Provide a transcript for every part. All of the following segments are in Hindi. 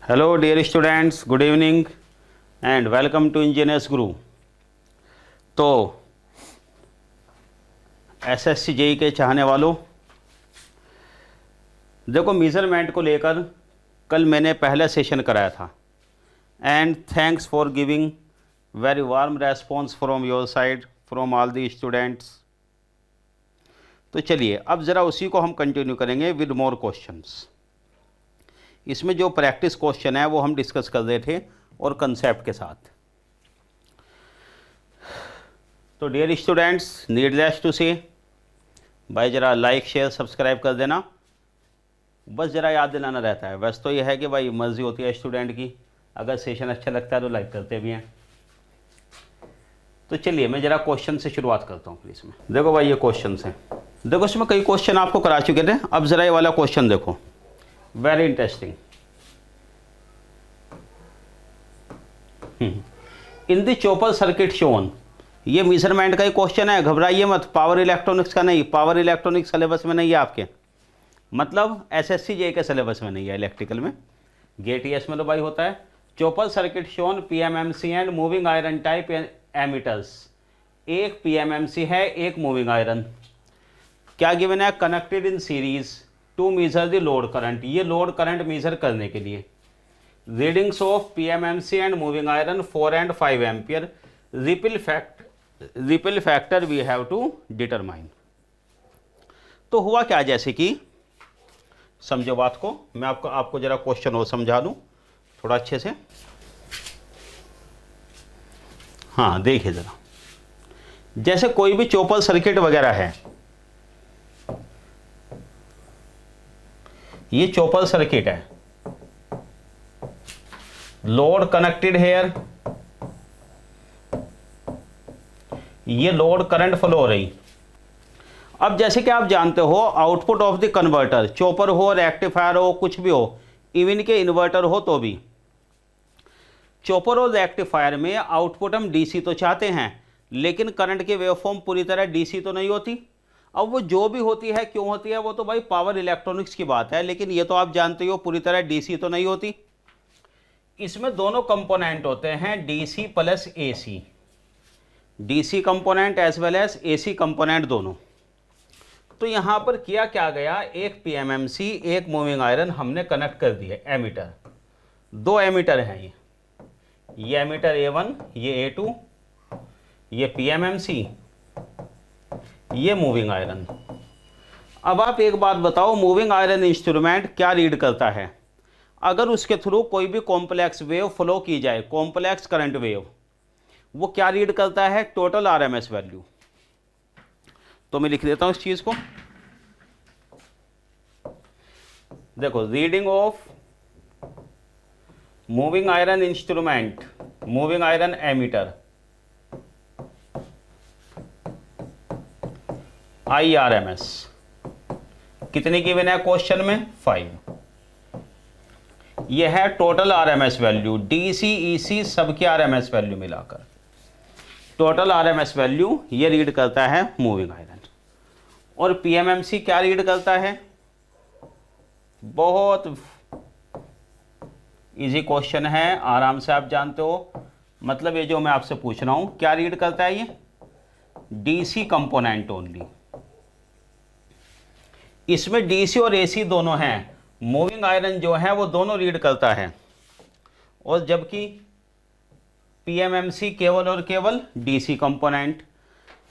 Hello dear students, good evening and welcome to engineers guru. तो एसएससी जेई के चाहने वालों, देखो मेज़रमेंट को लेकर कल मैंने पहला सेशन कराया था and thanks for giving very warm response from your side from all the students. तो चलिए अब ज़रा उसी को हम कंटिन्यू करेंगे विद मोर क्वेश्चंस। इसमें जो प्रैक्टिस क्वेश्चन है वो हम डिस्कस कर रहे थे और कंसेप्ट के साथ। तो डियर स्टूडेंट्स, नीडलेस टू से भाई ज़रा लाइक शेयर सब्सक्राइब कर देना। बस ज़रा याद दिलाना रहता है। वैसे तो यह है कि भाई मर्ज़ी होती है स्टूडेंट की, अगर सेशन अच्छा लगता है तो लाइक करते भी हैं। तो चलिए मैं ज़रा क्वेश्चन से शुरुआत करता हूँ। प्लीज़ में देखो भाई, ये क्वेश्चन हैं। देखो इसमें कई क्वेश्चन आपको करा चुके थे, अब ज़रा ये वाला क्वेश्चन देखो, very interesting. In the chopper circuit shown, ये मेजरमेंट का ही क्वेश्चन है, घबराइए मत। पावर इलेक्ट्रॉनिक्स का नहीं, पावर इलेक्ट्रॉनिक्स सिलेबस में नहीं है आपके, मतलब एसएससी जे के सिलेबस में नहीं है। इलेक्ट्रिकल में गेटीएस में तो भाई होता है। Chopper circuit shown PMMC and moving iron type ammeters. एक पीएमएमसी है, एक मूविंग आयरन। क्या गिवन है? Connected in series to measure the load current. ये लोड करंट मेजर करने के लिए readings of PMMC and moving iron 4 and 5 ampere. Ripple factor we have to determine. तो हुआ क्या, जैसे कि समझो बात को, मैं आपको जरा क्वेश्चन और समझा दूं थोड़ा अच्छे से। हाँ देखिए जरा, जैसे कोई भी चॉपर सर्किट वगैरह है, ये चॉपर सर्किट है, लोड कनेक्टेड हेयर, ये लोड करंट फ्लो हो रही। अब जैसे कि आप जानते हो, output of the converter, chopper हो, रेक्टिफायर हो, कुछ भी हो, इवन के इन्वर्टर हो तो भी, चॉपर और रेक्टिफायर में आउटपुट हम डीसी तो चाहते हैं, लेकिन करंट की वेवफॉर्म पूरी तरह डीसी तो नहीं होती। अब वो जो भी होती है, क्यों होती है, वो तो भाई पावर इलेक्ट्रॉनिक्स की बात है, लेकिन ये तो आप जानते हो पूरी तरह डीसी तो नहीं होती। इसमें दोनों कंपोनेंट होते हैं, DC plus AC, DC component as well as AC component दोनों। तो यहां पर किया क्या गया, एक पीएमएमसी एक मूविंग आयरन हमने कनेक्ट कर दिए। एमीटर, दो एमीटर हैं ये एमीटर A1, ये A2, ये पीएमएमसी, ये मूविंग आयरन। अब आप एक बात बताओ, मूविंग आयरन इंस्ट्रूमेंट क्या रीड करता है? अगर उसके थ्रू कोई भी कॉम्प्लेक्स वेव फ्लो की जाए, कॉम्प्लेक्स करंट वेव, वो क्या रीड करता है? Total RMS value. तो मैं लिख देता हूं इस चीज को। देखो, reading of moving iron instrument, moving iron ammeter, IRMS कितनी गिवन है क्वेश्चन में? 5। यह है total RMS value, DC AC सबकी आरएमएस वैल्यू मिलाकर टोटल आरएमएस वैल्यू ये रीड करता है मूविंग आयरन। और पीएमएमसी क्या रीड करता है? बहुत इजी क्वेश्चन है, आराम से आप जानते हो। मतलब ये जो मैं आपसे पूछ रहा हूं, क्या रीड करता है ये? DC component only. इसमें डीसी और एसी दोनों हैं, मूविंग आयरन जो है वो दोनों रीड करता है, और जबकि पीएमएमसी केवल और केवल डीसी कंपोनेंट।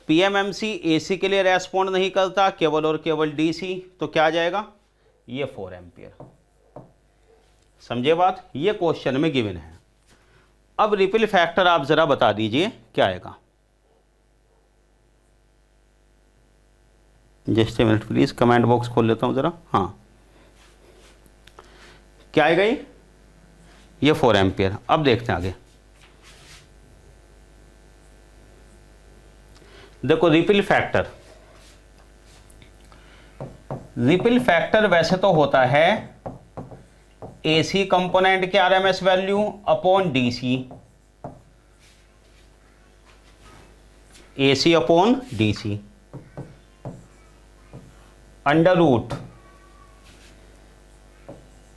पीएमएमसी एसी के लिए रेस्पॉन्ड नहीं करता, केवल और केवल डीसी। तो क्या आ जाएगा? ये 4 एम्पियर। समझे बात? ये क्वेश्चन में गिवन है। अब रिपल फैक्टर आप जरा बता दीजिए क्या आएगा। Just a minute please, comment box खोल लेता हूं जरा। हाँ, क्या आएगा ये 4 एम्पियर। अब देखते हैं आगे। देखो, रिपल फैक्टर, रिपल फैक्टर वैसे तो होता है एसी कंपोनेंट के RMS value upon DC, AC upon DC, under root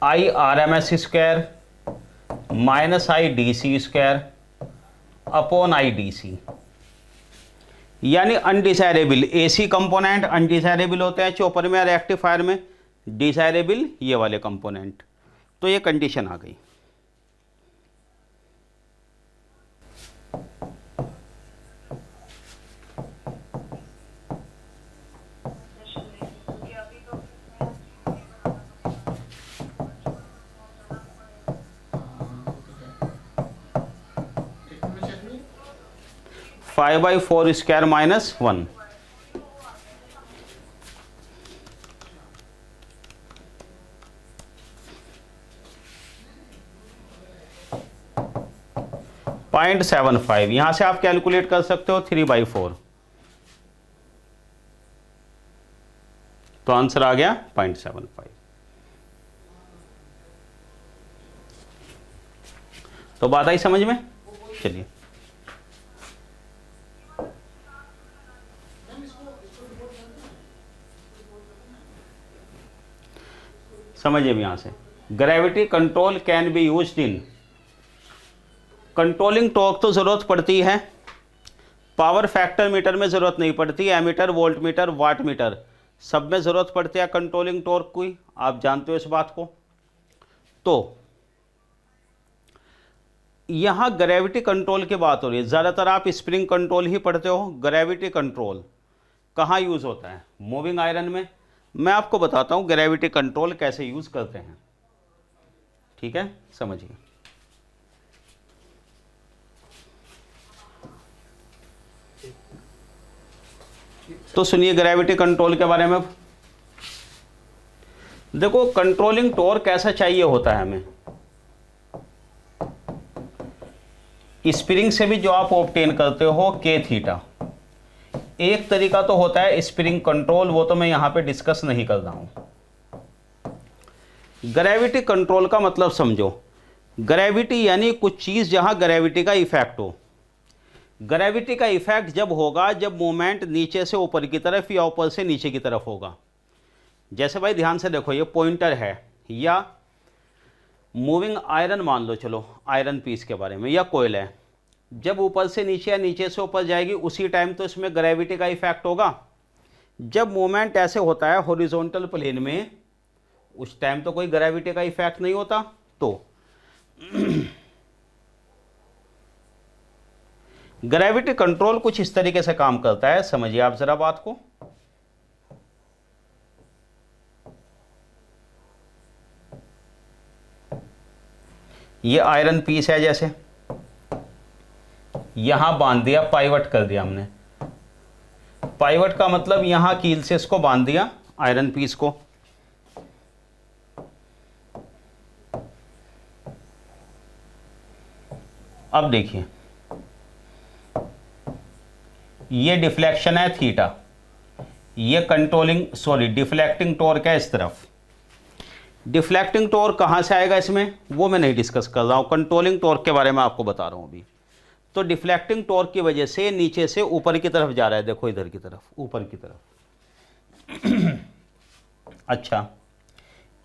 IRMS square minus I D C square upon I D C, यानी अनडिजायरेबल एसी कंपोनेंट अनडिजायरेबल होते हैं चॉपर में और रेक्टिफायर में डिजायरेबल ये वाले कंपोनेंट। तो ये कंडीशन आ गई। Five by four square minus 1, .75। यहां से आप कैलकुलेट कर सकते हो 3/4, तो आंसर आ गया 0.75। तो बात आई समझ में? चलिए समझिए यहां से, gravity control can be used in, controlling torque तो जरूरत पड़ती है, पावर फैक्टर मीटर में जरूरत नहीं पड़ती, ammeter voltmeter watt meter सब में जरूरत पड़ती है कंट्रोलिंग टॉर्क की, आप जानते हो इस बात को। तो यहां ग्रेविटी कंट्रोल की बात हो रही है, ज्यादातर आप स्प्रिंग कंट्रोल ही पढ़ते हो। ग्रेविटी कंट्रोल कहां यूज होता है? मूविंग आयरन में। मैं आपको बताता हूं ग्रेविटी कंट्रोल कैसे यूज करते हैं, ठीक है? समझिए। तो सुनिए ग्रेविटी कंट्रोल के बारे में। देखो कंट्रोलिंग टॉर्क कैसा चाहिए होता है हमें, स्प्रिंग से भी जो आप ऑब्टेन करते हो के थीटा। एक तरीका तो होता है स्प्रिंग कंट्रोल, वो तो मैं यहां पे डिस्कस नहीं कर रहा हूं। ग्रेविटी कंट्रोल का मतलब समझो, ग्रेविटी यानी कुछ चीज जहां ग्रेविटी का इफेक्ट हो। ग्रेविटी का इफेक्ट जब होगा जब मूवमेंट नीचे से ऊपर की तरफ या ऊपर से नीचे की तरफ होगा। जैसे भाई ध्यान से देखो, ये पॉइंटर है या मूविंग आयरन मान लो, चलो आयरन पीस के बारे में, या कोयल है, जब ऊपर से नीचे या नीचे से ऊपर जाएगी उसी टाइम तो इसमें ग्रेविटी का इफेक्ट होगा। जब मूवमेंट ऐसे होता है हॉरिजॉन्टल प्लेन में, उस टाइम तो कोई ग्रेविटी का इफेक्ट नहीं होता। तो ग्रेविटी कंट्रोल कुछ इस तरीके से काम करता है, समझिए आप जरा बात को। ये आयरन पीस है, जैसे यहां बांध दिया, पाइवट कर दिया हमने। पाइवट का मतलब यहां कील से इसको बांध दिया आयरन पीस को। अब देखिए ये डिफ्लेक्शन है थीटा, ये कंट्रोलिंग डिफ्लेक्टिंग टॉर्क है इस तरफ। डिफ्लेक्टिंग टॉर्क कहां से आएगा इसमें, वो मैं नहीं डिस्कस कर रहा हूं, कंट्रोलिंग टॉर्क के बारे में आपको बता रहा हूं अभी। तो डिफ्लेक्टिंग टॉर्क की वजह से नीचे से ऊपर की तरफ जा रहा है, देखो इधर की तरफ, ऊपर की तरफ। अच्छा,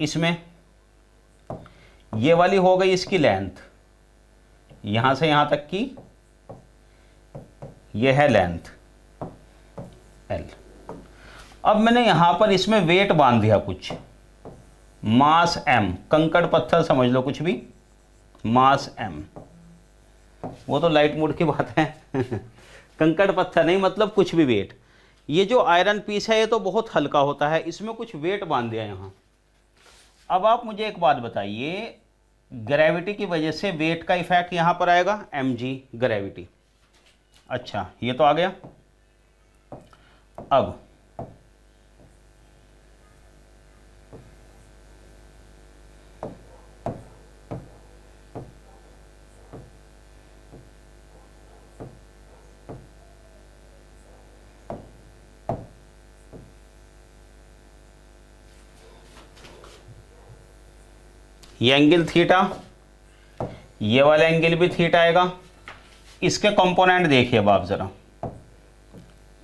इसमें ये वाली हो गई इसकी लेंथ, यहां से यहां तक की ये है लेंथ L। अब मैंने यहां पर इसमें वेट बांध दिया कुछ, मास M, कंकड़ पत्थर समझ लो कुछ भी, मास M, वो तो लाइट मूड की बात है। कंकड़ पत्थर नहीं, मतलब कुछ भी वेट। ये जो आयरन पीस है ये तो बहुत हल्का होता है, इसमें कुछ वेट बांध दिया यहां। अब आप मुझे एक बात बताइए, ग्रेविटी की वजह से वेट का इफेक्ट यहां पर आएगा, mg ग्रेविटी। अच्छा ये तो आ गया। अब ये एंगल थीटा, ये वाला एंगल भी थीटा आएगा। इसके कंपोनेंट देखिए अब आप जरा,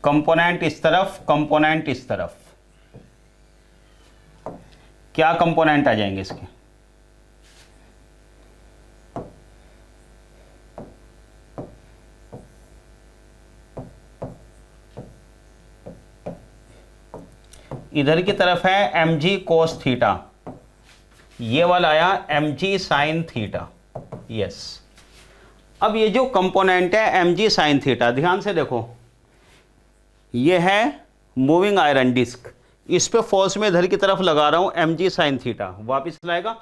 कंपोनेंट इस तरफ, कंपोनेंट इस तरफ, क्या कंपोनेंट आ जाएंगे इसके? इधर की तरफ है mg cos थीटा, ये वाला आया mg sin थीटा। यस, अब ये जो कंपोनेंट है mg sin थीटा, ध्यान से देखो, ये है मूविंग आयरन डिस्क, इस पे फोर्स में इधर की तरफ लगा रहा हूं mg sin थीटा, वापिस लाएगा।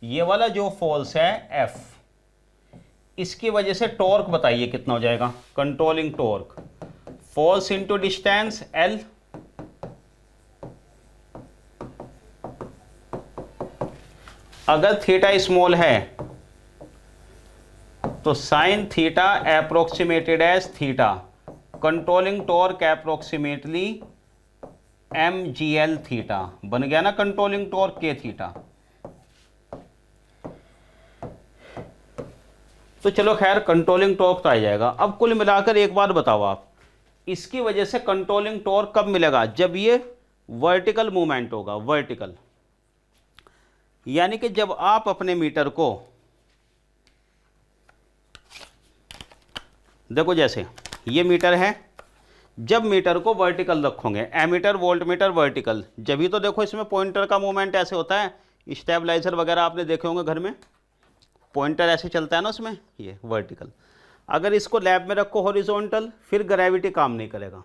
ये वाला जो फोर्स है F, इसकी वजह से टॉर्क बताइए कितना हो जाएगा, controlling torque, force into distance L, अगर थीटा स्मॉल है तो sine theta approximated as theta, controlling torque approximately mgl theta, बन गया ना कंट्रोलिंग टॉर्क k थीटा। तो चलो खैर कंट्रोलिंग टॉर्क तो आ जाएगा। अब कुल मिलाकर एक बात बताओ आप, इसकी वजह से कंट्रोलिंग टॉर्क कब मिलेगा, जब ये वर्टिकल मूवमेंट होगा, वर्टिकल, यानी कि जब आप अपने मीटर को देखो, जैसे ये मीटर है, जब मीटर को वर्टिकल रखोगे, एमीटर वोल्टमीटर वर्टिकल, जब ही तो देखो इसमें पॉइंटर का मूवमेंट ऐसे होता है, स्टेबलाइजर वगैरह आपने देखे होंगे घर में, पॉइंटर ऐसे चलता है ना उसमें, ये वर्टिकल। अगर इसको लैब में रखो हॉरिजॉन्टल, फिर ग्रेविटी काम नहीं करेगा।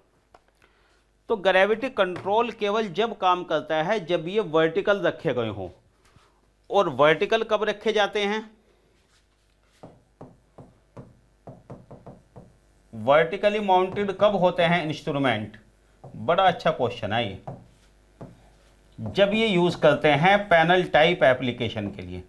तो ग्रेविटी कंट्रोल केवल जब काम करता है जब ये वर्टिकल रखे गए हों, और वर्टिकल कब रखे जाते हैं, वर्टिकली माउंटेड कब होते हैं इंस्ट्रूमेंट, बड़ा अच्छा क्वेश्चन है ये, जब ये यूज करते हैं पैनल टाइप एप्लीकेशन के लिए।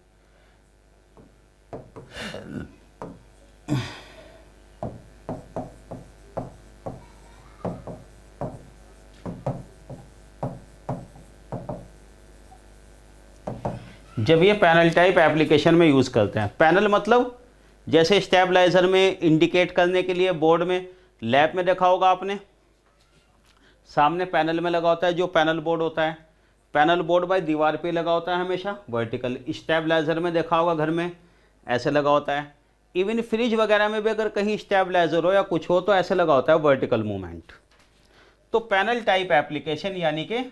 जब ये पैनल टाइप एप्लीकेशन में यूज करते हैं, पैनल मतलब जैसे स्टेबलाइजर में इंडिकेट करने के लिए बोर्ड में, लैब में देखा होगा आपने, सामने पैनल में लगा होता है जो पैनल बोर्ड होता है, पैनल बोर्ड भाई दीवार पे लगा होता है हमेशा वर्टिकल। स्टेबलाइजर में देखा होगा घर में ऐसे लगा होता है, इवन फ्रिज वगैरह में भी अगर कहीं स्टेबलाइजर हो या कुछ हो तो ऐसे लगा होता है वर्टिकल मूवमेंट। तो पैनल टाइप एप्लीकेशन यानी कि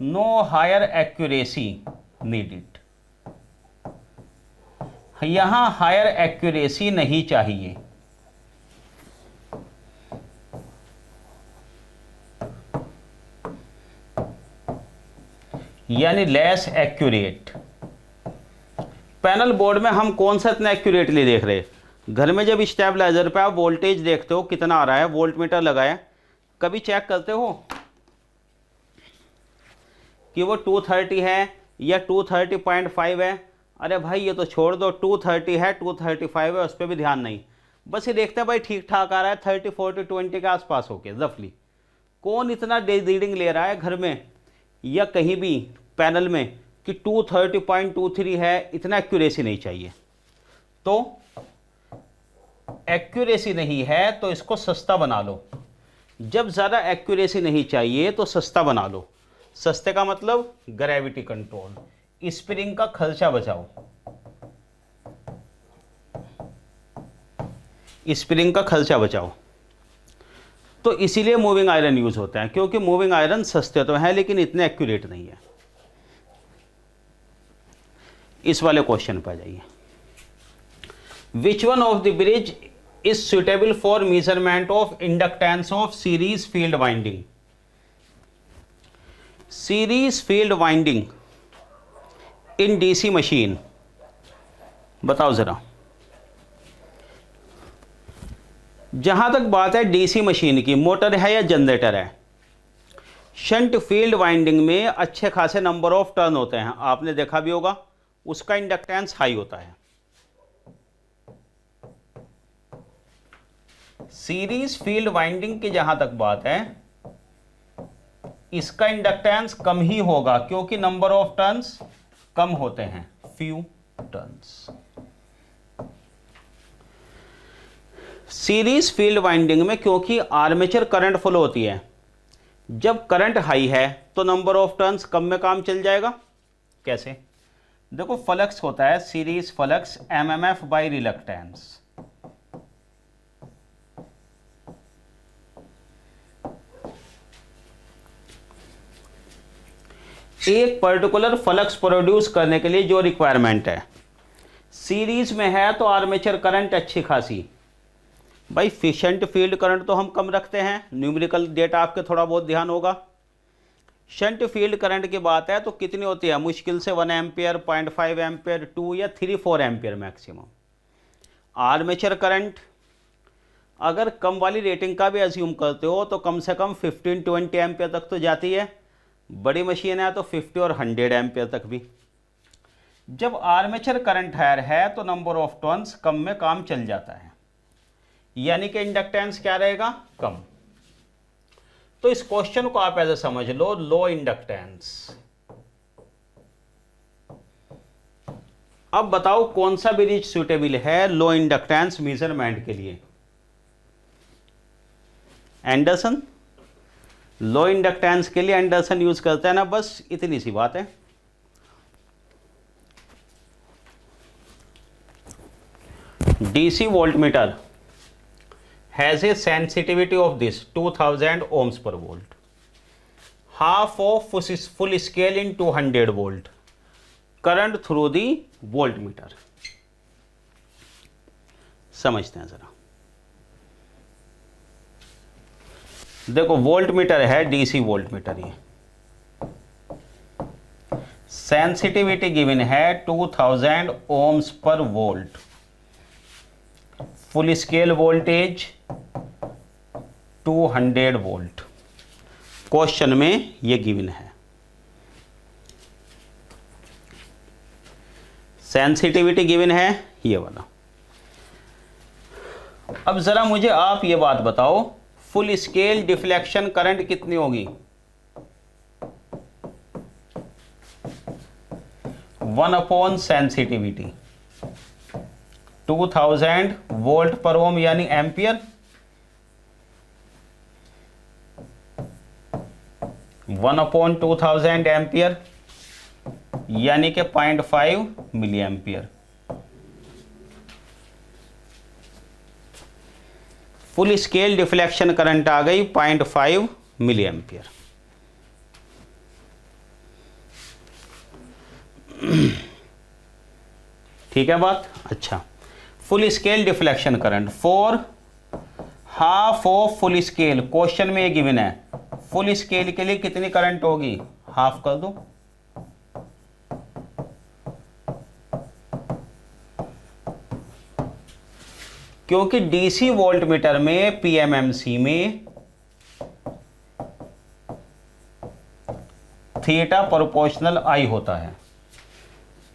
नो हायर एक्यूरेसी नीडेड, यहां हायर एक्यूरेसी नहीं चाहिए, यानी लेस एक्यूरेट। पैनल बोर्ड में हम कौन सा इतना एक्यूरेटली देख रहे हैं, घर में जब स्टेबलाइजर पे आप वोल्टेज देखते हो कितना आ रहा है, वोल्टमीटर लगाया, कभी चेक करते हो कि वो 230 है या 230.5 है, अरे भाई ये तो छोड़ दो, 230 है 235 है, उस पर भी ध्यान नहीं, बस ये देखते हैं भाई ठीक ठाक आ रहा है 30 40 20 के आसपास होके रफली। कौन इतना रीडिंग ले रहा है घर में या कहीं भी पैनल में कि 230.23 है, इतना एक्यूरेसी नहीं चाहिए। तो एक्यूरेसी नहीं है तो इसको सस्ता बना लो, जब ज़्यादा एक्यूरेसी नहीं चाहिए तो सस्ता बना लो। सस्ते का मतलब ग्रेविटी कंट्रोल, स्प्रिंग का खर्चा बचाओ, स्प्रिंग का खर्चा बचाओ। तो इसीलिए मूविंग आयरन यूज होता है, क्योंकि मूविंग आयरन सस्ते तो हैं लेकिन इतने एक्यूरेट नहीं है। इस वाले क्वेश्चन पर जाइए, which one of the bridge is suitable for measurement of inductance of series field winding. Series field winding in DC machine, बताओ जरा। जहां तक बात है डीसी मशीन की, मोटर है या जनरेटर है, शंट फील्ड वाइंडिंग में अच्छे खासे नंबर ऑफ टर्न होते हैं, आपने देखा भी होगा, उसका इंडक्टेंस हाई होता है। सीरीज फील्ड वाइंडिंग की जहां तक बात है, इसका इंडक्टेंस कम ही होगा क्योंकि नंबर ऑफ टर्न्स कम होते हैं, few turns. Series field winding में क्योंकि आर्मेचर करंट फ्लो होती है, जब करंट हाई है तो नंबर ऑफ टर्न्स कम में काम चल जाएगा। कैसे, देखो फ्लक्स होता है series flux MMF by reluctance. एक पर्टिकुलर फ्लक्स प्रोड्यूस करने के लिए जो रिक्वायरमेंट है, सीरीज में है तो आर्मेचर करंट अच्छी खासी, भाई फिशेंट फील्ड करंट तो हम कम रखते हैं, न्यूमेरिकल डेटा आपके थोड़ा बहुत ध्यान होगा। शंट फील्ड करंट की बात है तो कितनी होती है, मुश्किल से 1 एम्पियर, 0.5 एम्पियर, 2 या 3-4 एम्पियर मैक्सिमम। आर्मेचर करंट अगर कम वाली रेटिंग का भी अज्यूम करते हो तो कम से कम 15-20 एम्पियर तक तो जाती है, बड़ी मशीन है तो 50 और 100 एम्पियर तक भी। जब आर्मेचर करंट हायर है तो नंबर ऑफ टर्न्स कम में काम चल जाता है, यानी कि इंडक्टेंस क्या रहेगा, कम। तो इस क्वेश्चन को आप ऐसे समझ लो, लो इंडक्टेंस। अब बताओ कौन सा ब्रिज सुटेबल है लो इंडक्टेंस मेजरमेंट के लिए। एंडरसन, लो इंडक्टेंस के लिए एंडरसन यूज करता है ना, बस इतनी सी बात है। DC voltmeter has a sensitivity of this 2000 ohms per volt, half of full scale in 200 volt current through the voltmeter। समझते हैं जरा, देखो वोल्टमीटर है, डीसी वोल्टमीटर, ये सेंसिटिविटी गिवन है 2000 ohms पर volt, full scale voltage 200 volt, question में ये गिवन है। सेंसिटिविटी गिवन है ये वाला। अब जरा मुझे आप ये बात बताओ, फुल स्केल डिफ्लेक्शन करंट कितनी होगी, 1/, सेंसिटिविटी 2000 वोल्ट पर ओम यानी एम्पियर, 1/2000 एम्पियर यानी कि 0.5 milli ampere. Full scale deflection current आ गई 0.5 मिली एम्पियर। ठीक है बात, अच्छा। Full scale deflection current for half of full scale, question में ये गिवन है, फुल स्केल के लिए कितनी करंट होगी, हाफ कर दो, क्योंकि डीसी वोल्टमीटर में पीएमएमसी में थीटा प्रोपोर्शनल आई होता है।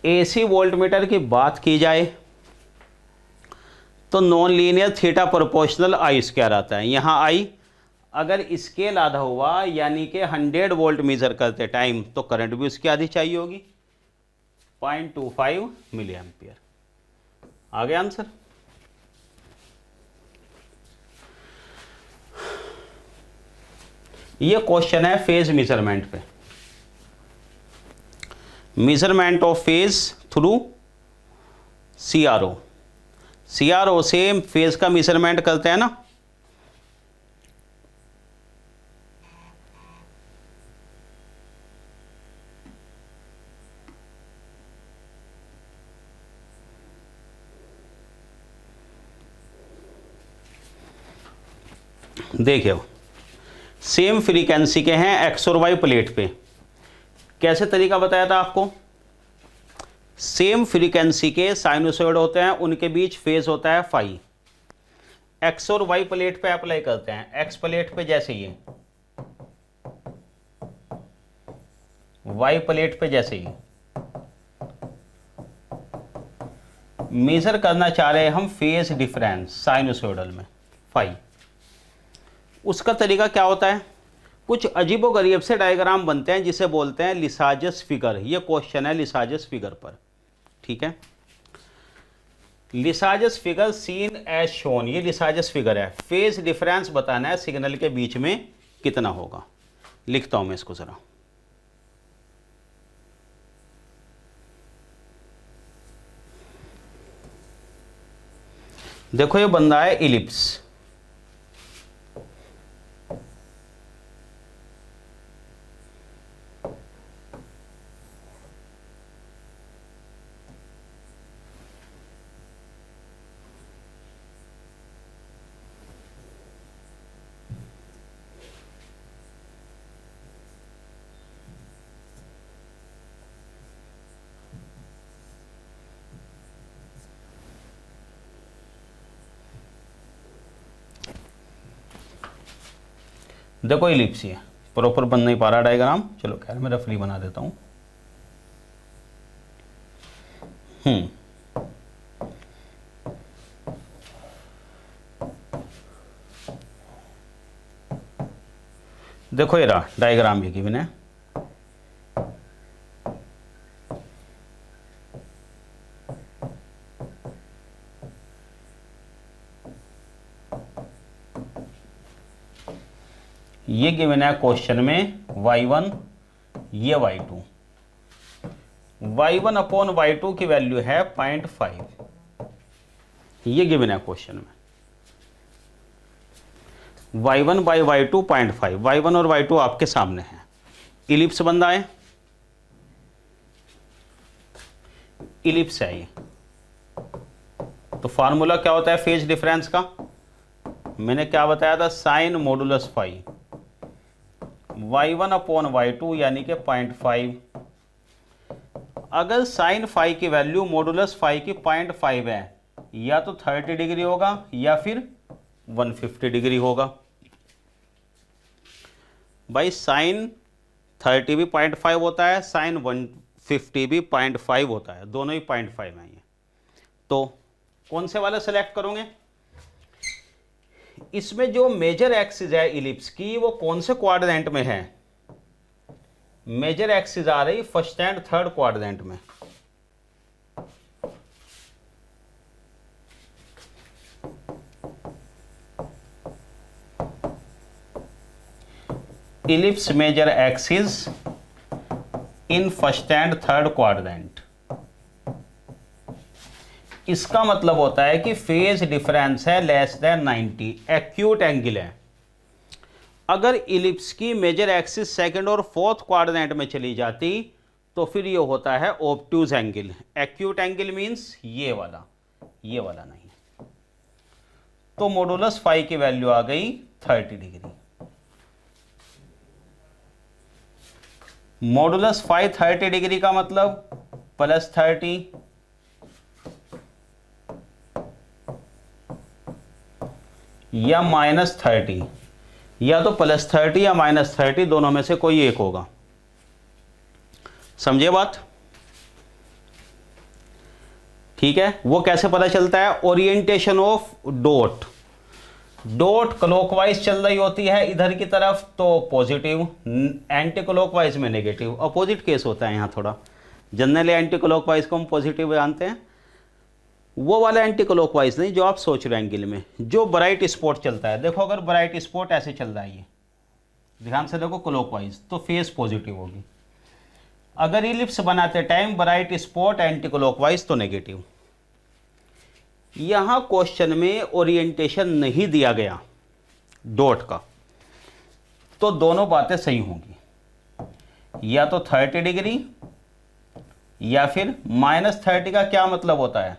एसी वोल्टमीटर की बात की जाए तो नॉन लीनियर थीटा प्रोपोर्शनल आई स्क्वायर आता है। यहाँ आई अगर स्केल आधा हुआ यानी कि 100 वोल्ट मेजर करते टाइम तो करंट भी उसकी आधी चाहिए होगी, 0.25 मिली एम्पियर। आ गया आंसर। ये क्वेश्चन है फेज मेजरमेंट पे, measurement of phase through CRO. CRO से फेज का मेजरमेंट करते हैं ना, देखिए सेम फ्रीक्वेंसी के हैं एक्स और वाई प्लेट पे। कैसे तरीका बताया था आपको, सेम फ्रीक्वेंसी के साइनोसॉइड होते हैं, उनके बीच फेज होता है फाई। एक्स और वाई प्लेट पे अप्लाई करते हैं, एक्स प्लेट पे जैसे ये, वाई प्लेट पे जैसे ये। मेजर करना चाह रहे हैं हम फेज डिफरेंस साइनोसॉइडल में फाई। उसका तरीका क्या होता है, कुछ अजीबोगरीब से डायग्राम बनते हैं जिसे बोलते हैं लिसाजस फिगर। ये क्वेश्चन है लिसाजस फिगर पर, ठीक है। Lissajous figure seen as shown, ये लिसाजस फिगर है। फेज डिफरेंस बताना है सिग्नल के बीच में कितना होगा। लिखता हूं मैं इसको जरा, देखो ये बंदा है इलिप्स, देखो इलिप्स ही है, प्रॉपर बन नहीं पा रहा डायग्राम, चलो खैर मैं रफली बना देता हूँ। देखो ये रहा डायग्राम ये गिवन है। ये गिवन है क्वेश्चन में y1, ये y2। y1 अपॉन y2 की वैल्यू है 0.5, ये गिवन है क्वेश्चन में। y1 बाई y2 0.5, y1 और y2 आपके सामने है। इलिप्स बन रहा है, इलिप्स है ये। तो फार्मूला क्या होता है फेज डिफरेंस का? मैंने क्या बताया था, sign modulus phi, y1 upon y2 यानी कि 0.5। अगर साइन फाई की वैल्यू मॉडुलस फाई की 0.5 है, या तो 30 डिग्री होगा या फिर 150 डिग्री होगा। भाई साइन 30 भी 0.5 होता है, साइन 150 भी 0.5 होता है, दोनों ही 0.5 है ये। तो कौन से वाला सेलेक्ट करोगे? इसमें जो मेजर एक्सिस है इलिप्स की वो कौन से क्वाड्रेंट में है? मेजर एक्सिस आ रही फर्स्ट एंड थर्ड क्वाड्रेंट में। Ellipse major axis in first and third quadrant. इसका मतलब होता है कि फेज डिफरेंस है लेस देन 90, एक्यूट एंगल है। अगर इलिप्स की मेजर एक्सिस सेकंड और फोर्थ क्वाड्रेंट में चली जाती तो फिर ये होता है obtuse angle. Acute angle means ये वाला नहीं। तो मॉडुलस फाई की वैल्यू आ गई 30 डिग्री। मॉडुलस फाई 30 डिग्री का मतलब +30 या -30, या तो +30 या -30, दोनों में से कोई एक होगा। समझे बात? ठीक है। वो कैसे पता चलता है? ओरिएंटेशन ऑफ डॉट क्लॉकवाइज चल रही होती है इधर की तरफ तो पॉजिटिव, एंटी क्लॉकवाइज में नेगेटिव। अपोजिट केस होता है यहाँ थोड़ा। जनरली एंटी क्लॉकवाइज को हम पॉजिटिव जानते हैं, वो वाला एंटी क्लॉकवाइज नहीं जो आप सोच रहे हैं एंगल में, जो ब्राइट स्पॉट चलता है। देखो अगर ब्राइट स्पॉट ऐसे चल रहा है, ये ध्यान से देखो क्लॉकवाइज, तो फेस पॉजिटिव होगी। अगर इलिप्स बनाते time bright spot anti clockwise तो नेगेटिव। यहां क्वेश्चन में ओरिएंटेशन नहीं दिया गया डॉट का, तो दोनों बातें सही होंगी, या तो 30 डिग्री या फिर -30 का क्या मतलब होता है?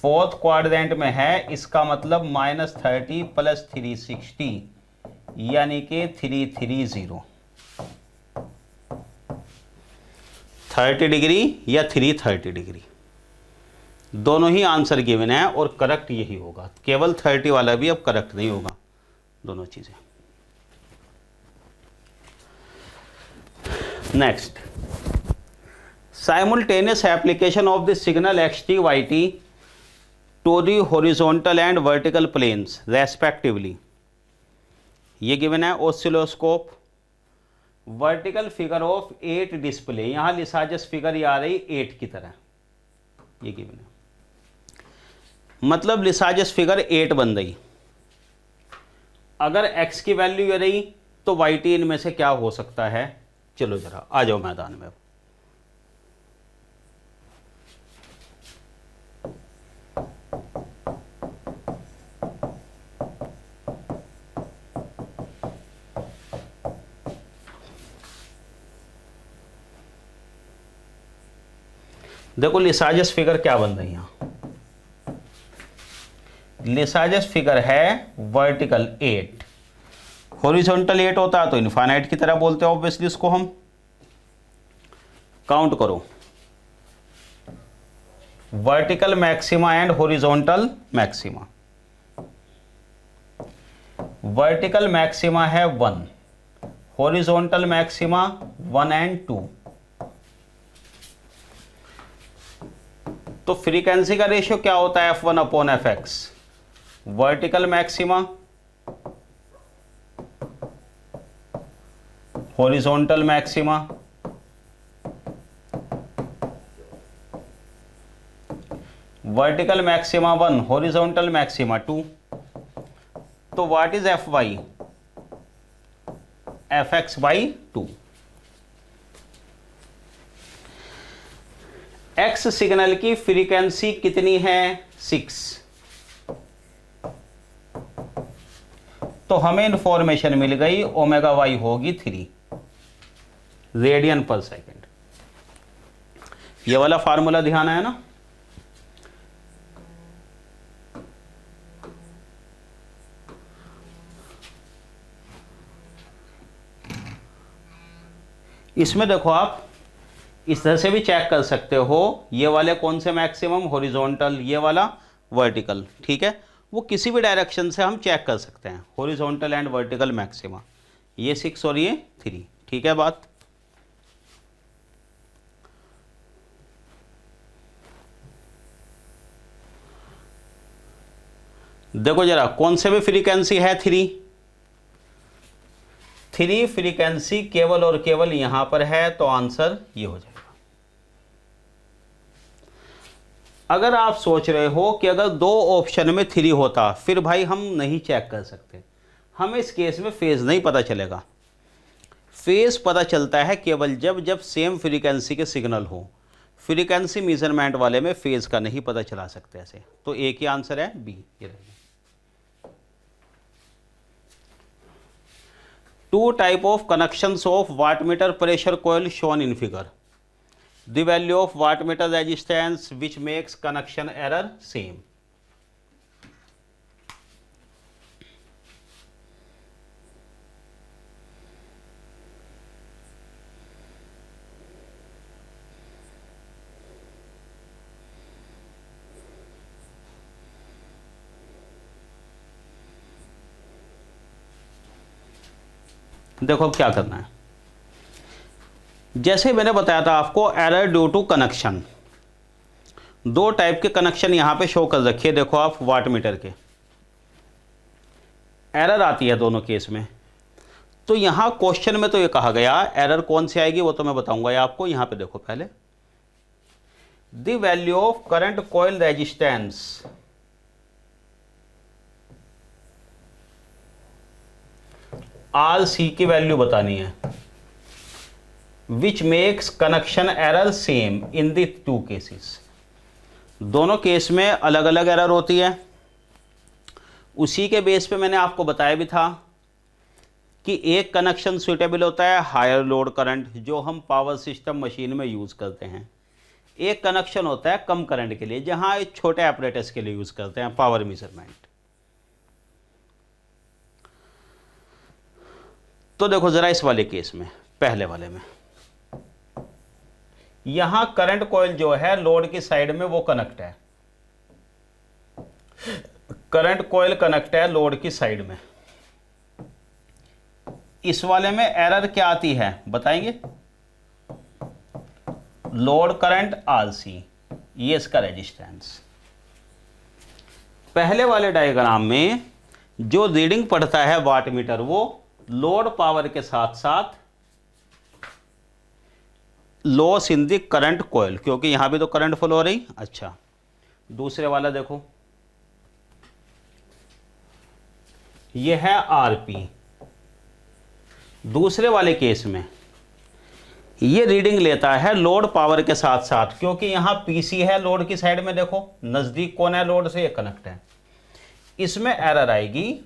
फोर्थ क्वाड्रेंट में है, इसका मतलब -30 + 360 यानी कि 330। 30 डिग्री या 330 डिग्री, दोनों ही आंसर गिवन है और करेक्ट यही होगा। केवल 30 वाला भी अब करेक्ट नहीं होगा, दोनों चीजें। Next, simultaneous application of the signal xt yt to the horizontal and vertical planes respectively. ये गिवन है oscilloscope, vertical figure of 8 display. यहां लिसाजस फिगर ये आ रही 8 की तरह, ये गिवन है, मतलब लिसाजस फिगर 8 बन रही। अगर x की वैल्यू ये रही तो yt इनमें से क्या हो सकता है? चलो जरा आ जाओ मैदान में। देखो लिसाजस फिगर क्या बन रही है यहां। लिसाजस फिगर है वर्टिकल 8, हॉरिजॉन्टल 8 होता है तो इनफाइनाइट की तरह बोलते हैं ऑब्वियसली इसको हम। काउंट करो, vertical maxima and horizontal maxima. Vertical maxima है 1, हॉरिजॉन्टल मैक्सिमा 1 एंड 2। तो फ्रीक्वेंसी का रेशियो क्या होता है F1 upon Fx, vertical maxima horizontal maxima vertical maxima 1, horizontal maxima 2। तो what is Fy, Fx by 2। X signal की फ्रीक्वेंसी कितनी है 6। तो हमें इंफॉर्मेशन मिल गई ओमेगा वाई होगी 3 रेडियन पर सेकेंड। ये वाला फार्मूला ध्यान है ना। इसमें देखो आप इस तरह से भी चेक कर सकते हो, ये वाले कौन से मैक्सिमम, हॉरिजॉन्टल, ये वाला वर्टिकल, ठीक है। वो किसी भी डायरेक्शन से हम चेक कर सकते हैं, हॉरिजॉन्टल एंड वर्टिकल मैक्सिमा, ये 6 और ये 3, ठीक है बात। देखो जरा कौन से भी फ्रीक्वेंसी है 3 फ्रीक्वेंसी केवल और केवल यहां पर है, तो आंसर ये हो जाएगा। अगर आप सोच रहे हो कि अगर 2 ऑप्शन में 3 होता फिर भाई हम नहीं चेक कर सकते, हमें इस केस में फेज नहीं पता चलेगा। फेज पता चलता है केवल जब जब सेम फ्रीक्वेंसी के सिग्नल हो। फ्रीक्वेंसी मेजरमेंट वाले में फेज का नहीं पता चला सकते ऐसे। तो एक ही आंसर है बी, ये रहेगा। 2 type of connections of wattmeter pressure coil shown in figure. The value of wattmeter resistance which makes connection error same. देखो क्या करना है, जैसे मैंने बताया था आपको error due to connection. 2 type के कनेक्शन यहां पे शो कर रखिए, देखो आप वाटमीटर के एरर आती है दोनों केस में। तो यहां क्वेश्चन में तो ये कहा गया एरर कौन सी आएगी वो तो मैं बताऊंगा ये आपको। यहां पे देखो पहले, the value of current coil resistance RC की वैल्यू बतानी है, which makes connection error same in the 2 cases. दोनों केस में अलग अलग एरर होती है। उसी के बेस पे मैंने आपको बताया भी था कि एक कनेक्शन सुटेबल होता है हायर लोड करंट, जो हम पावर सिस्टम मशीन में यूज़ करते हैं। एक कनेक्शन होता है कम करंट के लिए, जहां एक छोटे ऑपरेटर्स के लिए यूज़ करते हैं पावर मेजरमेंट। तो देखो जरा इस वाले केस में, पहले वाले में, यहां करंट कॉइल जो है लोड की साइड में वो कनेक्ट है, करंट कॉइल कनेक्ट है लोड की साइड में। इस वाले में एरर क्या आती है बताएंगे, लोड करंट RC, ये इसका रेजिस्टेंस। पहले वाले डायग्राम में जो रीडिंग पढ़ता है वाटमीटर वो लोड पावर के साथ साथ loss in the current coil, क्योंकि यहां भी तो करंट फ्लो हो रही। अच्छा, दूसरे वाला देखो, ये है RP। दूसरे वाले केस में ये रीडिंग लेता है लोड पावर के साथ साथ, क्योंकि यहां PC है लोड की साइड में, देखो नजदीक कौन है लोड से, ये कनेक्ट है। इसमें एरर आएगी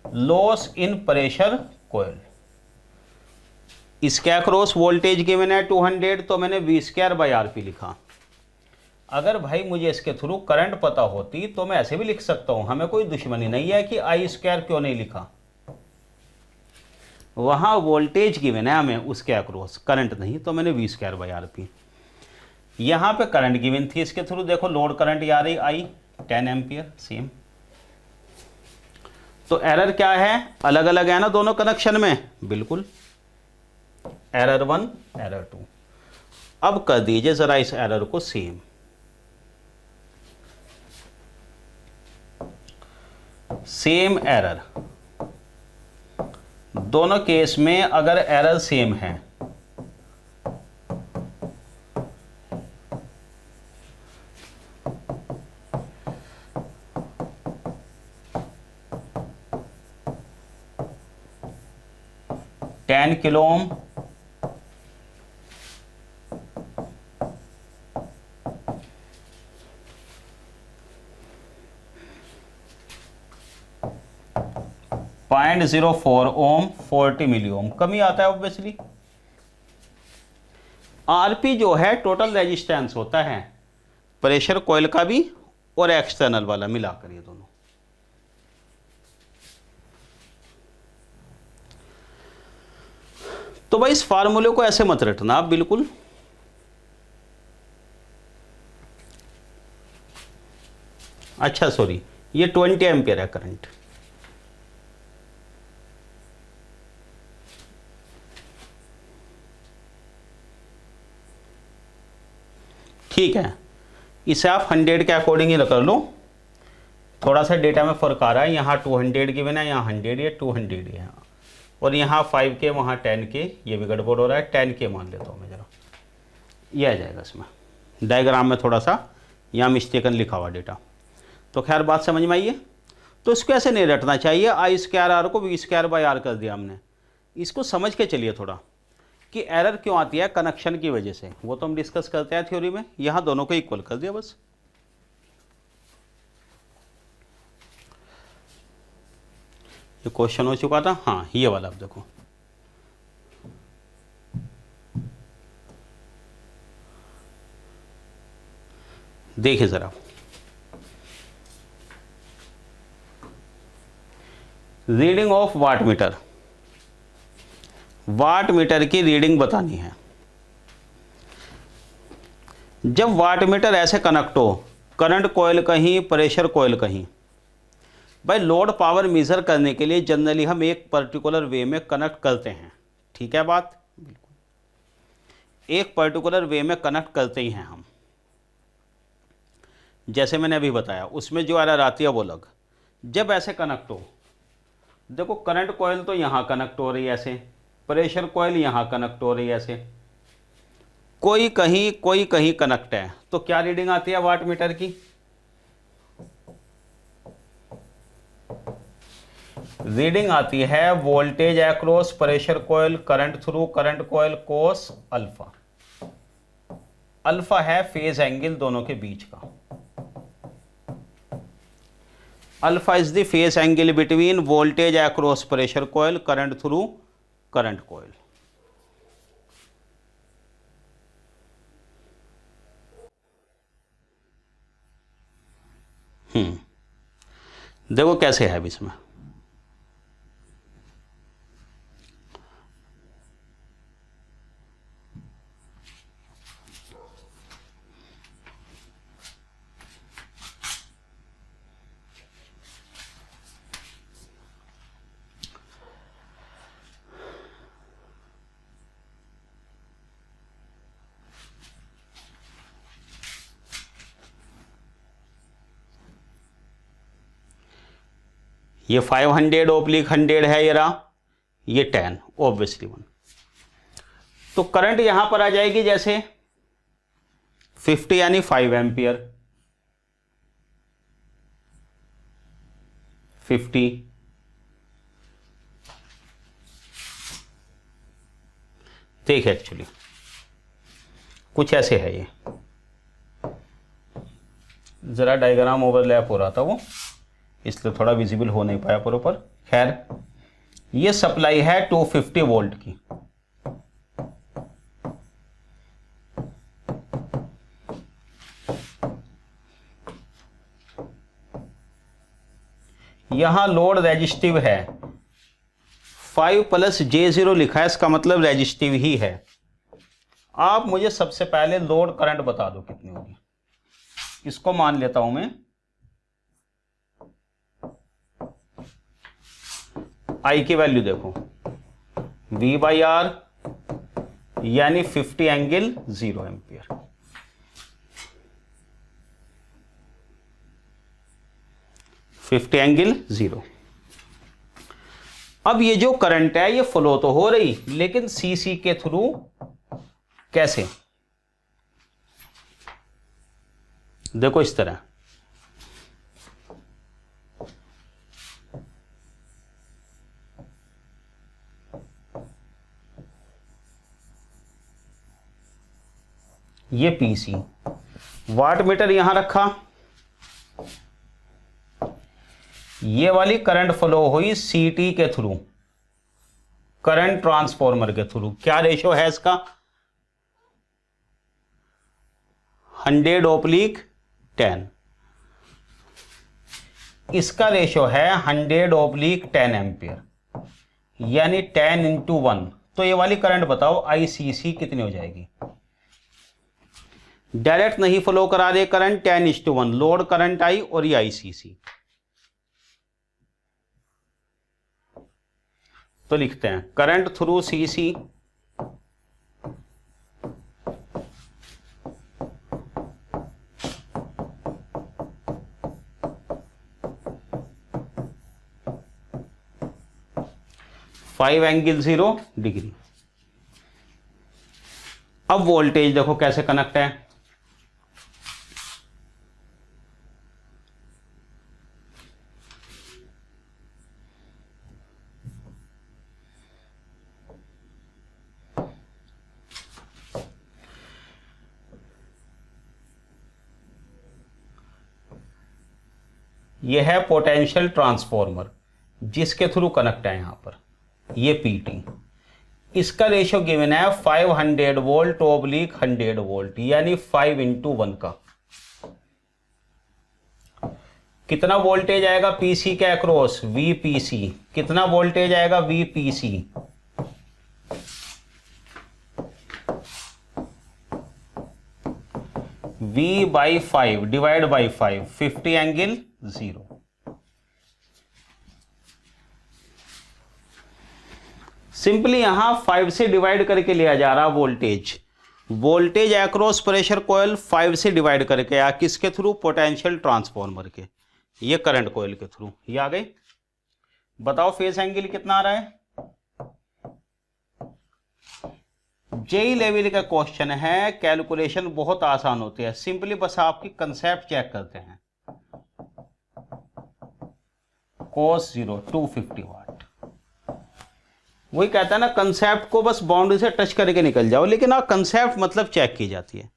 लॉस इन प्रेशर कॉइल। इसके अक्रॉस वोल्टेज गिवन है 200, तो मैंने V²/RP लिखा। अगर भाई मुझे इसके थ्रू करंट पता होती तो मैं ऐसे भी लिख सकता हूं, हमें कोई दुश्मनी नहीं है कि I² क्यों नहीं लिखा। वहां वोल्टेज गिवन है हमें उसके अक्रॉस, करंट नहीं, तो मैंने V²/RP। यहां पे करंट गिवन थी, इसके थ्रू देखो लोड करंट आ रही I 10 एम्पियर सेम। तो एरर क्या है, अलग अलग है ना दोनों कनेक्शन में, बिल्कुल, एरर 1 एरर 2। अब कर दीजिए जरा इस एरर को सेम, सेम एरर, दोनों केस में अगर एरर सेम है किलो ओम, .04 ओम 40 मिली ओम, कमी आता है ऑब्वियसली। आरपी जो है टोटल रेजिस्टेंस होता है प्रेशर कॉइल का भी और एक्सटर्नल वाला मिलाकर, ये दोनों। तो भाई इस फार्मूले को ऐसे मत रटना आप बिल्कुल, अच्छा सॉरी, ये 20 एम्पियर है करंट, ठीक है। इसे आप 100 के अकॉर्डिंग ही कर लो, थोड़ा सा डेटा में फ़र्क आ रहा है, यहाँ 200 की बिना यहाँ 100 या 200 है, और यहाँ 5 के वहाँ 10 के, ये भी गड़बड़ हो रहा है, 10 के मान लेता हूँ मैं जरा, ये आ जाएगा इसमें, डायग्राम में थोड़ा सा यहाँ मिस्टेकन लिखा हुआ डेटा। तो खैर बात समझ में आई है। तो इसको ऐसे नहीं रटना चाहिए, I² R को V² R कर दिया हमने, इसको समझ के चलिए थोड़ा कि एरर क्यों आती है कनेक्शन की वजह से, वो तो हम डिस्कस करते हैं थ्योरी में, यहाँ दोनों को इक्वल कर दिया बस। ये क्वेश्चन हो चुका था, हाँ ये वाला आप देखो, देखिए जरा, reading of watt meter, watt meter की रीडिंग बतानी है। जब वाट मीटर ऐसे कनेक्ट हो, करंट कॉइल कहीं प्रेशर कॉइल कहीं, भाई लोड पावर मेजर करने के लिए जनरली हम एक पर्टिकुलर वे में कनेक्ट करते हैं, ठीक है बात, बिल्कुल एक पर्टिकुलर वे में कनेक्ट करते ही हैं हम, जैसे मैंने अभी बताया, उसमें जो एरर आती है वो अलग। जब ऐसे कनेक्ट हो, देखो करंट कॉइल तो यहाँ कनेक्ट हो रही है ऐसे, प्रेशर कॉइल यहाँ कनेक्ट हो रही है ऐसे, कोई कहीं कनेक्ट है, तो क्या रीडिंग आती है वाट मीटर की, रीडिंग आती है voltage across pressure coil current through current coil cos alpha. Alpha है फेज एंगल दोनों के बीच का, alpha is the phase angle between voltage across pressure coil current through current coil. देखो कैसे है अब इसमें, ये 500/100 है, ये रहा, ये 10 ऑब्वियसली 1। तो करंट यहां पर आ जाएगी जैसे 50 यानी 5 एम्पियर, 50, देखिए एक्चुअली कुछ ऐसे है, ये जरा डायग्राम ओवरलैप हो रहा था वो, इसलिए थोड़ा विजिबल हो नहीं पाया प्रॉपर। खैर ये सप्लाई है 250 वोल्ट की, यहां लोड रेजिस्टिव है, 5 + J0 लिखा है, इसका मतलब रेजिस्टिव ही है। आप मुझे सबसे पहले लोड करंट बता दो कितनी होगी, इसको मान लेता हूं मैं आई की वैल्यू देखो V बाई आर यानी 50 एंगल 0 एम्पियर। एंगल 0। अब ये जो करंट है ये फ्लो तो हो रही, लेकिन सीसी के थ्रू कैसे? देखो इस तरह, ये पीसी, वाट मीटर यहां रखा, ये वाली करंट फ्लो हुई सीटी के थ्रू, करंट ट्रांसफॉर्मर के थ्रू। क्या रेशो है इसका? 100/10। इसका रेशो है 100/10 एम्पियर, यानी 10 × 1। तो ये वाली करंट बताओ आईसीसी कितनी हो जाएगी? डायरेक्ट नहीं फ्लो करा दे करंट, 10:1 लोड करंट आई और ये आईसीसी। तो लिखते हैं current through CC five angle 0 degree. अब वोल्टेज देखो कैसे कनेक्ट है। यह है पोटेंशियल ट्रांसफॉर्मर जिसके थ्रू कनेक्ट है यहां पर, ये पीटी। इसका रेशियो गिवन है 500 वोल्ट / 100 वोल्ट, यानी 5 × 1 का। कितना वोल्टेज आएगा पीसी के अक्रॉस? वीपीसी। कितना वोल्टेज आएगा VPC? V/5 divide by 5, 50 angle 0। Simply यहां 5 से डिवाइड करके लिया जा रहा voltage. Voltage across pressure coil 5 से डिवाइड करके आया, किसके थ्रू? पोटेंशियल ट्रांसफॉर्मर के, ये करंट कॉइल के थ्रू। ये आ गई। बताओ फेज एंगल कितना आ रहा है? जेई लेवल का क्वेश्चन है, कैलकुलेशन बहुत आसान होती है। सिंपली बस आपकी कंसेप्ट चेक करते हैं। cos 0 250 वाट। वही कहता है ना, कंसेप्ट को बस बाउंड्री से टच करके निकल जाओ, लेकिन आप कंसेप्ट मतलब चेक की जाती है।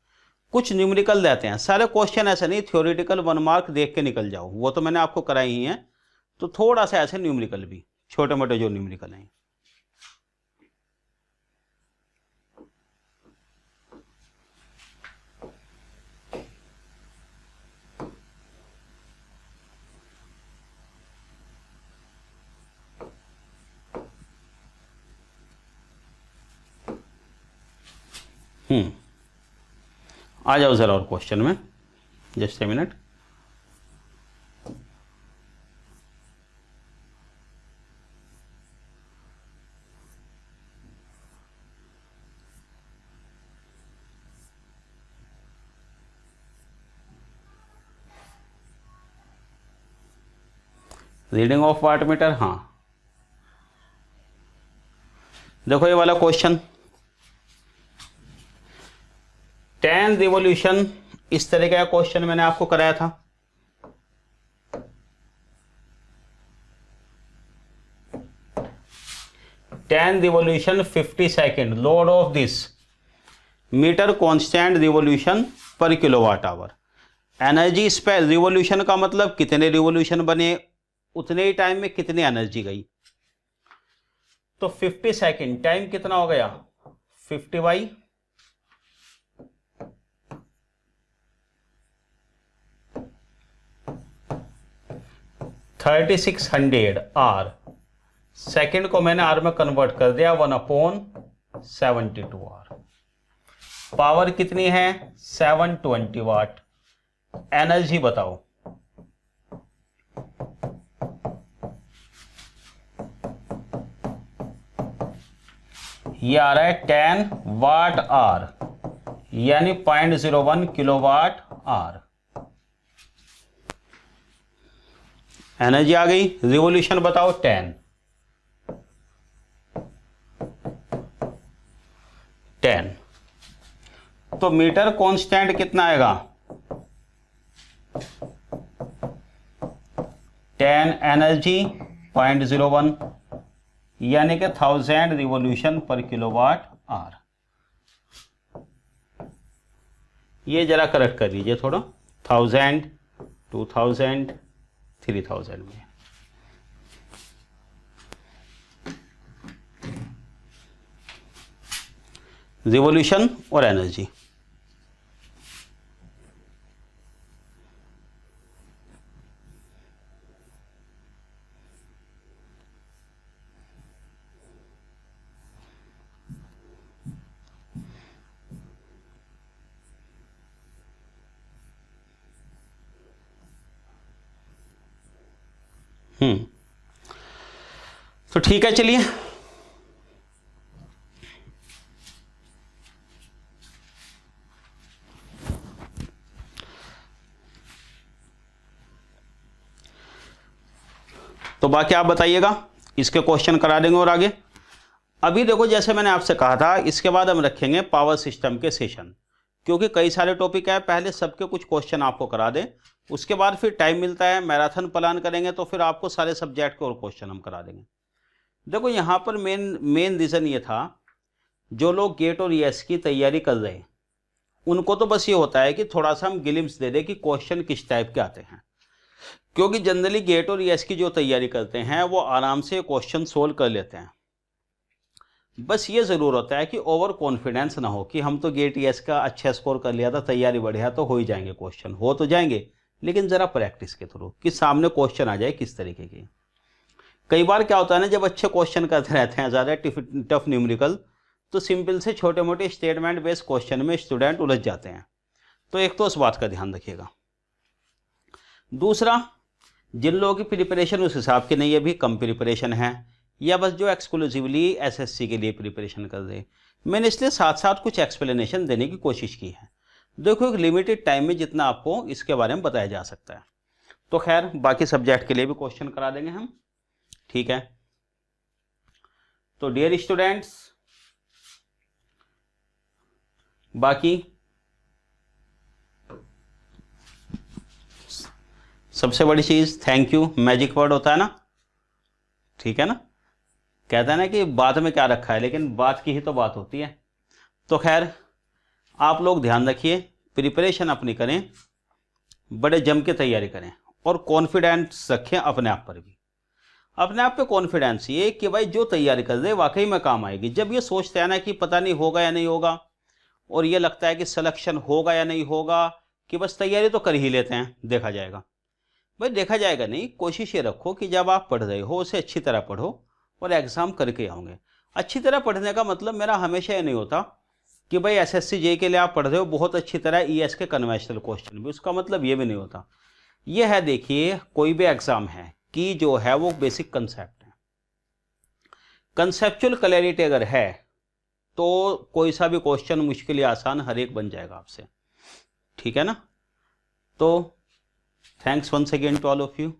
कुछ न्यूमेरिकल देते हैं, सारे क्वेश्चन ऐसे नहीं थ्योरेटिकल 1 मार्क देख के निकल जाओ, वो तो मैंने आपको कराई ही है। तो थोड़ा सा ऐसे न्यूमेरिकल भी, छोटे मोटे जो न्यूमेरिकल हैं। आ जाओ जरा और क्वेश्चन में, just a minute. Reading of watt meter, हाँ देखो ये वाला क्वेश्चन 10 रिवॉल्यूशन, इस तरह का क्वेश्चन मैंने आपको कराया था। Ten revolution 50 second, load of this meter constant revolution पर kilowatt hour. Energy space, revolution का मतलब कितने रिवॉल्यूशन बने, उतने ही टाइम में कितनी एनर्जी गई। तो 50 सेकेंड, टाइम कितना हो गया 50/, 3600 आर। सेकेंड को मैंने आर में कन्वर्ट कर दिया, 1/72 आर। पावर कितनी है 720 वाट। एनर्जी बताओ, ये आ रहा है 10 वाट आर, यानी 0.01 किलोवाट आर। एनर्जी आ गई। रिवोल्यूशन बताओ 10। तो मीटर कांस्टेंट कितना आएगा? 10 एनर्जी 0.01, यानी कि 1000 रिवोल्यूशन पर किलोवाट आर। ये जरा करेक्ट कर लीजिए थोड़ा, 1000, 2000, 3000 में। रिवोल्यूशन और एनर्जी। तो ठीक है, चलिए तो बाकी आप बताइएगा, इसके क्वेश्चन करा देंगे और आगे। अभी देखो, जैसे मैंने आपसे कहा था, इसके बाद हम रखेंगे पावर सिस्टम के सेशन, क्योंकि कई सारे टॉपिक है। पहले सबके कुछ क्वेश्चन आपको करा दें, उसके बाद फिर टाइम मिलता है, मैराथन प्लान करेंगे तो फिर आपको सारे सब्जेक्ट के और क्वेश्चन हम करा देंगे। देखो यहाँ पर मेन रीज़न ये था, जो लोग गेट और ईएस की तैयारी कर रहे हैं उनको तो बस ये होता है कि थोड़ा सा हम ग्लिम्स दे दें कि क्वेश्चन किस टाइप के आते हैं, क्योंकि जनरली गेट और ईएस की जो तैयारी करते हैं वो आराम से क्वेश्चन सोल्व कर लेते हैं। बस ये ज़रूर होता है कि ओवर कॉन्फिडेंस ना हो कि हम तो गेट ईएस का अच्छा स्कोर कर लिया था, तैयारी बढ़िया, तो हो ही जाएंगे क्वेश्चन। हो तो जाएंगे, लेकिन ज़रा प्रैक्टिस के थ्रू कि सामने क्वेश्चन आ जाए किस तरीके की। कई बार क्या होता है ना, जब अच्छे क्वेश्चन करते रहते हैं ज़्यादा टफ न्यूमेरिकल, तो सिंपल से छोटे मोटे स्टेटमेंट बेस्ड क्वेश्चन में स्टूडेंट उलझ जाते हैं। तो एक तो उस बात का ध्यान रखिएगा। दूसरा, जिन लोगों की प्रिपरेशन उस हिसाब की नहीं है, भी कम प्रिपरेशन है, या बस जो एक्सक्लूसिवली एसएससी के लिए प्रिपरेशन कर रहे, मैंने इसलिए साथ साथ कुछ एक्सप्लेनेशन देने की कोशिश की है। देखो, एक लिमिटेड टाइम में जितना आपको इसके बारे में बताया जा सकता है। तो खैर, बाकी सब्जेक्ट के लिए भी क्वेश्चन करा देंगे हम, ठीक है। तो डियर स्टूडेंट्स, बाकी सबसे बड़ी चीज थैंक यू, मैजिक वर्ड होता है ना, ठीक है ना। कहता है ना कि बात में क्या रखा है, लेकिन बात की ही तो बात होती है। तो खैर, आप लोग ध्यान रखिए, प्रिपरेशन अपनी करें, बड़े जम के तैयारी करें, और कॉन्फिडेंस रखें अपने आप पर भी। अपने आप पे कॉन्फिडेंस ये कि भाई जो तैयारी कर रहे वाकई में काम आएगी। जब ये सोचते हैं ना कि पता नहीं होगा या नहीं होगा, और ये लगता है कि सिलेक्शन होगा या नहीं होगा, कि बस तैयारी तो कर ही लेते हैं, देखा जाएगा। भाई देखा जाएगा नहीं, कोशिश ये रखो कि जब आप पढ़ रहे हो उसे अच्छी तरह पढ़ो और एग्ज़ाम करके आओगे। अच्छी तरह पढ़ने का मतलब मेरा हमेशा ये नहीं होता कि भाई एसएससी जेईई के लिए आप पढ़ रहे हो बहुत अच्छी तरह, ईएस के कन्वेंशनल क्वेश्चन भी, उसका मतलब ये भी नहीं होता। ये है, देखिए, कोई भी एग्ज़ाम है कि जो है वो बेसिक कंसेप्ट है। कंसेप्चुअल क्लैरिटी अगर है तो कोई सा भी क्वेश्चन मुश्किल या आसान हर एक बन जाएगा आपसे, ठीक है ना। तो thanks once again to all of you.